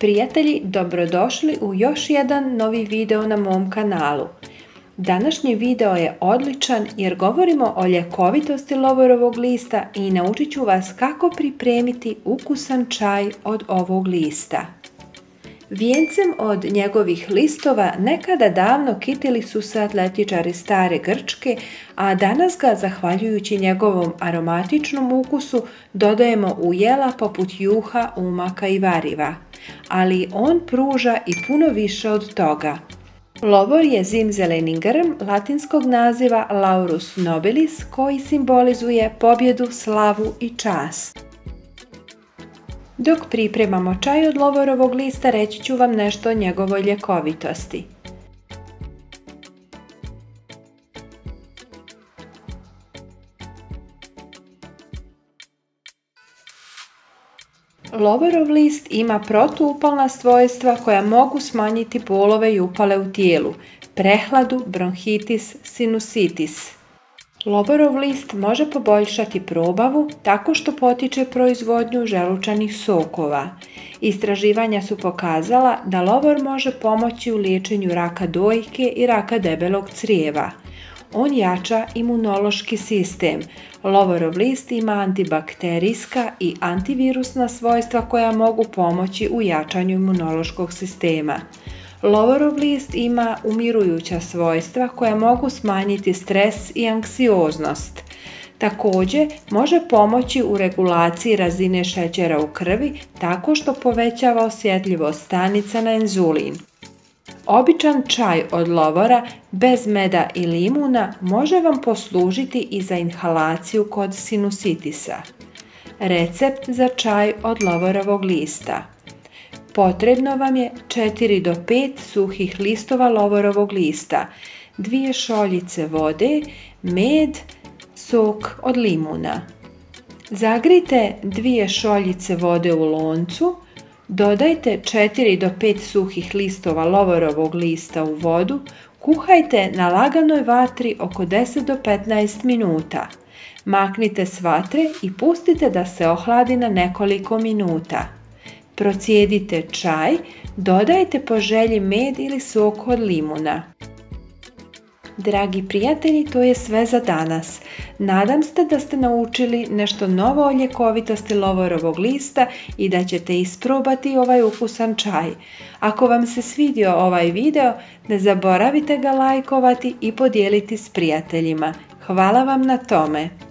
Prijatelji, dobrodošli u još jedan novi video na mom kanalu. Današnji video je odličan jer govorimo o ljekovitosti lovorovog lista i naučit ću vas kako pripremiti ukusan čaj od ovog lista. Vijencem od njegovih listova nekada davno kitili su se atletičari stare Grčke, a danas ga, zahvaljujući njegovom aromatičnom ukusu, dodajemo u jela poput juha, umaka i variva. Ali on pruža i puno više od toga. Lovor je zimzeleni grm latinskog naziva Laurus nobilis koji simbolizuje pobjedu, slavu i čast. Dok pripremamo čaj od lovorovog lista, reći ću vam nešto o njegovoj ljekovitosti. Lovorov list ima protuupalna svojstva koja mogu smanjiti bolove i upale u tijelu, prehladu, bronhitis, sinusitis. Lovorov list može poboljšati probavu tako što potiče proizvodnju želučanih sokova. Istraživanja su pokazala da lovor može pomoći u liječenju raka dojke i raka debelog crijeva. On jača imunološki sistem. Lovorov list ima antibakterijska i antivirusna svojstva koja mogu pomoći u jačanju imunološkog sistema. Lovorov list ima umirujuća svojstva koja mogu smanjiti stres i anksioznost. Također može pomoći u regulaciji razine šećera u krvi tako što povećava osjetljivost stanica na inzulin. Običan čaj od lovora bez meda i limuna može vam poslužiti i za inhalaciju kod sinusitisa. Recept za čaj od lovorovog lista. Potrebno vam je 4 do 5 suhih listova lovorovog lista, 2 šoljice vode, med, sok od limuna. Zagrijte 2 šoljice vode u loncu, dodajte 4 do 5 suhih listova lovorovog lista u vodu, kuhajte na laganoj vatri oko 10 do 15 minuta. Maknite s vatre i pustite da se ohladi na nekoliko minuta. Procijedite čaj, dodajte po želji med ili sok od limuna. Dragi prijatelji, to je sve za danas. Nadam se da ste naučili nešto novo o ljekovitosti lovorovog lista i da ćete isprobati ovaj ukusan čaj. Ako vam se svidio ovaj video, ne zaboravite ga lajkovati i podijeliti s prijateljima. Hvala vam na tome!